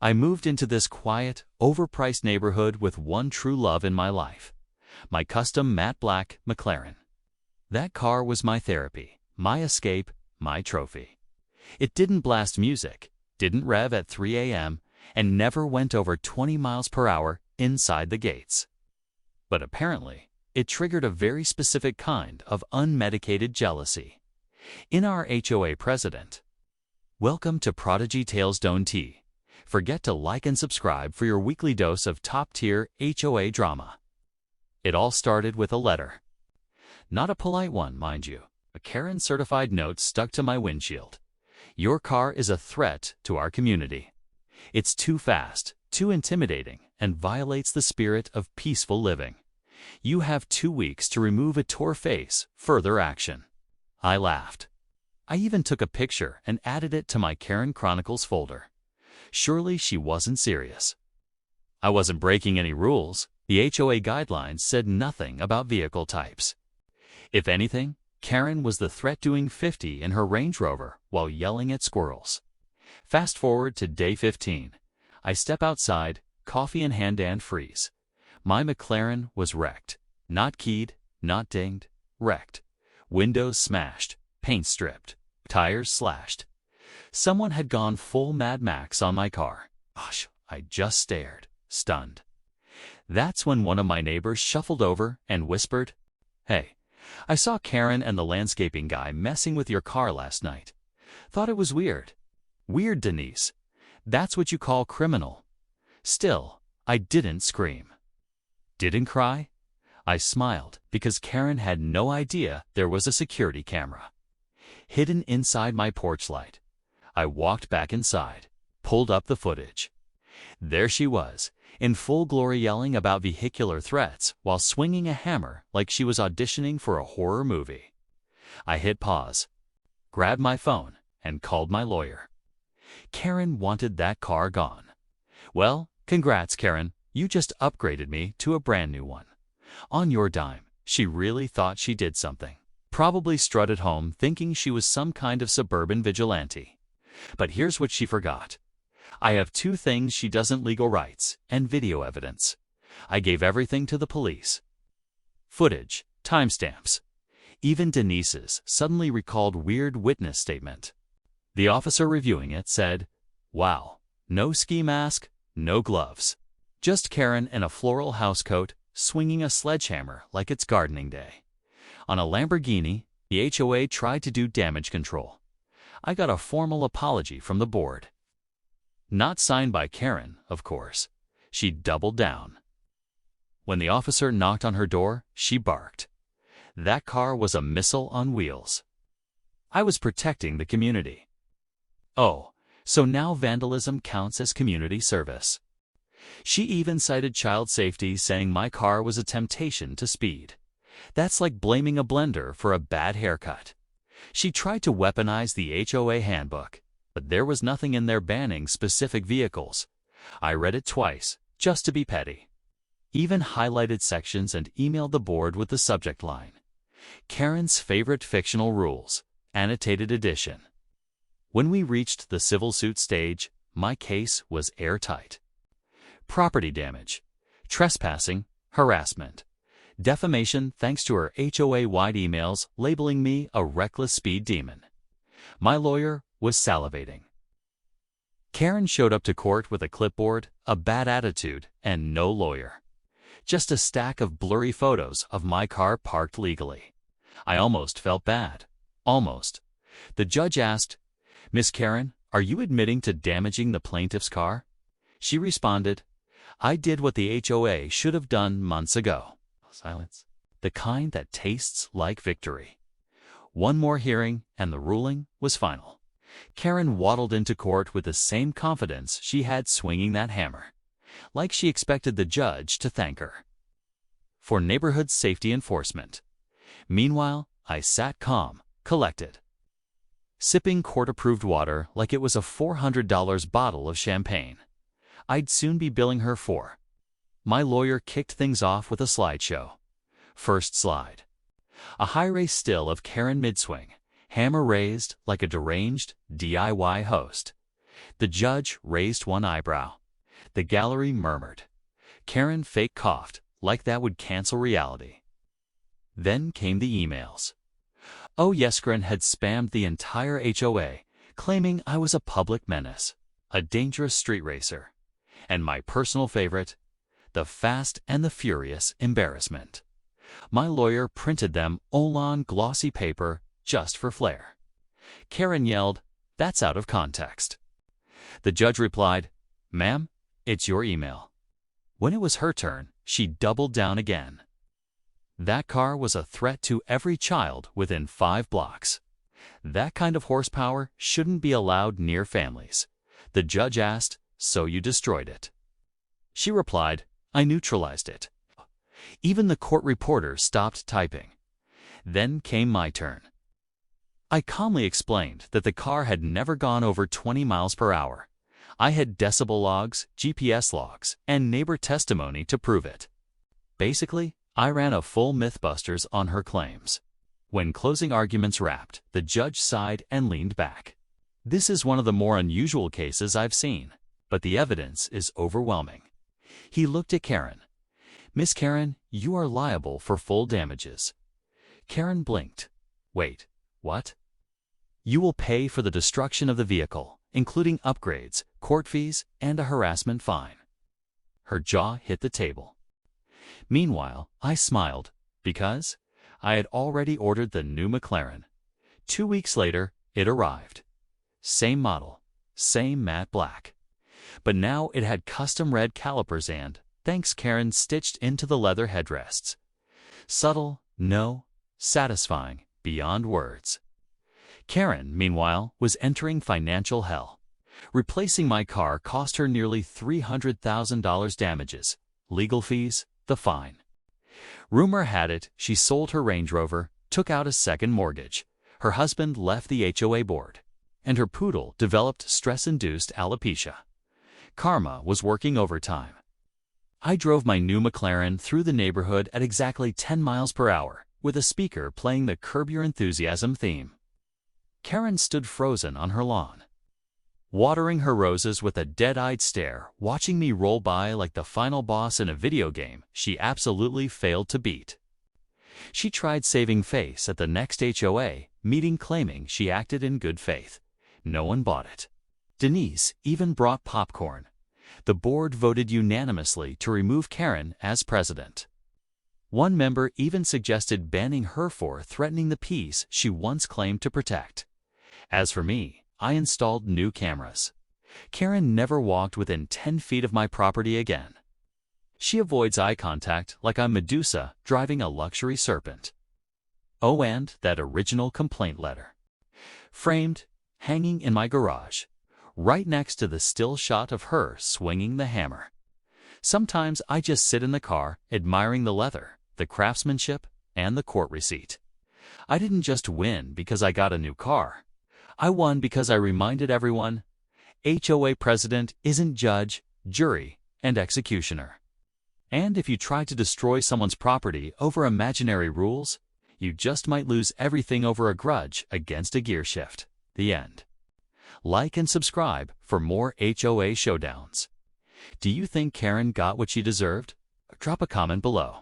I moved into this quiet, overpriced neighborhood with one true love in my life, my custom matte black McLaren. That car was my therapy, my escape, my trophy. It didn't blast music, didn't rev at 3 a.m., and never went over 20 miles per hour inside the gates. But apparently, it triggered a very specific kind of unmedicated jealousy in our HOA president. Welcome to Prodigy Tales Don't T. Forget to like and subscribe for your weekly dose of top-tier HOA drama. It all started with a letter. Not a polite one, mind you. A Karen-certified note stuck to my windshield. Your car is a threat to our community. It's too fast, too intimidating, and violates the spirit of peaceful living. You have 2 weeks to remove it or face further action. I laughed. I even took a picture and added it to my Karen Chronicles folder. Surely she wasn't serious. I wasn't breaking any rules. The HOA guidelines said nothing about vehicle types. If anything, Karen was the threat doing 50 in her Range Rover while yelling at squirrels. Fast forward to day 15. I step outside, coffee in hand and freeze. My McLaren was wrecked. Not keyed, not dinged, wrecked. Windows smashed, paint stripped, tires slashed. Someone had gone full Mad Max on my car. Gosh, I just stared, stunned. That's when one of my neighbors shuffled over and whispered, "Hey, I saw Karen and the landscaping guy messing with your car last night. Thought it was weird." Weird, Denise. That's what you call criminal. Still, I didn't scream. Didn't cry? I smiled because Karen had no idea there was a security camera hidden inside my porch light. I walked back inside, pulled up the footage. There she was, in full glory, yelling about vehicular threats while swinging a hammer like she was auditioning for a horror movie. I hit pause, grabbed my phone, and called my lawyer. Karen wanted that car gone. Well, congrats, Karen. You just upgraded me to a brand new one. On your dime. She really thought she did something. Probably strutted home thinking she was some kind of suburban vigilante. But here's what she forgot. I have 2 things she doesn't: legal rights and video evidence. I gave everything to the police. Footage, timestamps. Even Denise's suddenly recalled weird witness statement. The officer reviewing it said, "Wow, no ski mask, no gloves. Just Karen in a floral housecoat swinging a sledgehammer like it's gardening day." On a Lamborghini, the HOA tried to do damage control. I got a formal apology from the board. Not signed by Karen, of course. She doubled down. When the officer knocked on her door, she barked. That car was a missile on wheels. I was protecting the community. Oh, so now vandalism counts as community service. She even cited child safety, saying my car was a temptation to speed. That's like blaming a blender for a bad haircut. She tried to weaponize the HOA handbook, but there was nothing in there banning specific vehicles. I read it twice, just to be petty. Even highlighted sections and emailed the board with the subject line: Karen's favorite fictional rules, annotated edition. When we reached the civil suit stage, my case was airtight. Property damage, trespassing, harassment, defamation thanks to her HOA-wide emails labeling me a reckless speed demon. My lawyer was salivating. Karen showed up to court with a clipboard, a bad attitude, and no lawyer. Just a stack of blurry photos of my car parked legally. I almost felt bad. Almost. The judge asked, "Miss Karen, are you admitting to damaging the plaintiff's car?" She responded, "I did what the HOA should have done months ago." Silence. The kind that tastes like victory. One more hearing, and the ruling was final. Karen waddled into court with the same confidence she had swinging that hammer, like she expected the judge to thank her for neighborhood safety enforcement. Meanwhile, I sat calm, collected, sipping court-approved water like it was a $400 bottle of champagne. I'd soon be billing her for. My lawyer kicked things off with a slideshow. First slide. A high-res still of Karen mid-swing, hammer raised like a deranged DIY host. The judge raised one eyebrow. The gallery murmured. Karen fake coughed, like that would cancel reality. Then came the emails. Oh yes, Karen had spammed the entire HOA, claiming I was a public menace, a dangerous street racer, and my personal favorite, the Fast and the Furious embarrassment. My lawyer printed them all on glossy paper just for flair. Karen yelled, "That's out of context." The judge replied, "Ma'am, it's your email." When it was her turn, she doubled down again. That car was a threat to every child within 5 blocks. That kind of horsepower shouldn't be allowed near families. The judge asked, "So you destroyed it?" She replied, "I neutralized it." Even the court reporter stopped typing. Then came my turn. I calmly explained that the car had never gone over 20 miles per hour. I had decibel logs, GPS logs, and neighbor testimony to prove it. Basically, I ran a full Mythbusters on her claims. When closing arguments wrapped, the judge sighed and leaned back. This is one of the more unusual cases I've seen, but the evidence is overwhelming. He looked at Karen. "Miss Karen, you are liable for full damages." Karen blinked. "Wait, what?" "You will pay for the destruction of the vehicle, including upgrades, court fees, and a harassment fine." Her jaw hit the table. Meanwhile, I smiled, because I had already ordered the new McLaren. 2 weeks later, it arrived. Same model, same matte black. But now it had custom red calipers and, thanks Karen, stitched into the leather headrests. Subtle, no, satisfying, beyond words. Karen, meanwhile, was entering financial hell. Replacing my car cost her nearly $300,000 damages, legal fees, the fine. Rumor had it she sold her Range Rover, took out a second mortgage. Her husband left the HOA board, and her poodle developed stress-induced alopecia. Karma was working overtime. I drove my new McLaren through the neighborhood at exactly 10 miles per hour, with a speaker playing the Curb Your Enthusiasm theme. Karen stood frozen on her lawn, watering her roses with a dead-eyed stare, watching me roll by like the final boss in a video game she absolutely failed to beat. She tried saving face at the next HOA meeting, claiming she acted in good faith. No one bought it. Denise even brought popcorn. The board voted unanimously to remove Karen as president. One member even suggested banning her for threatening the peace she once claimed to protect. As for me, I installed new cameras. Karen never walked within 10 feet of my property again. She avoids eye contact like I'm Medusa driving a luxury serpent. Oh, and that original complaint letter. Framed, hanging in my garage, right next to the still shot of her swinging the hammer. Sometimes I just sit in the car, admiring the leather, the craftsmanship, and the court receipt. I didn't just win because I got a new car. I won because I reminded everyone, HOA president isn't judge, jury, and executioner. And if you try to destroy someone's property over imaginary rules, you just might lose everything over a grudge against a gear shift. The end. Like and subscribe for more HOA showdowns. Do you think Karen got what she deserved? Drop a comment below.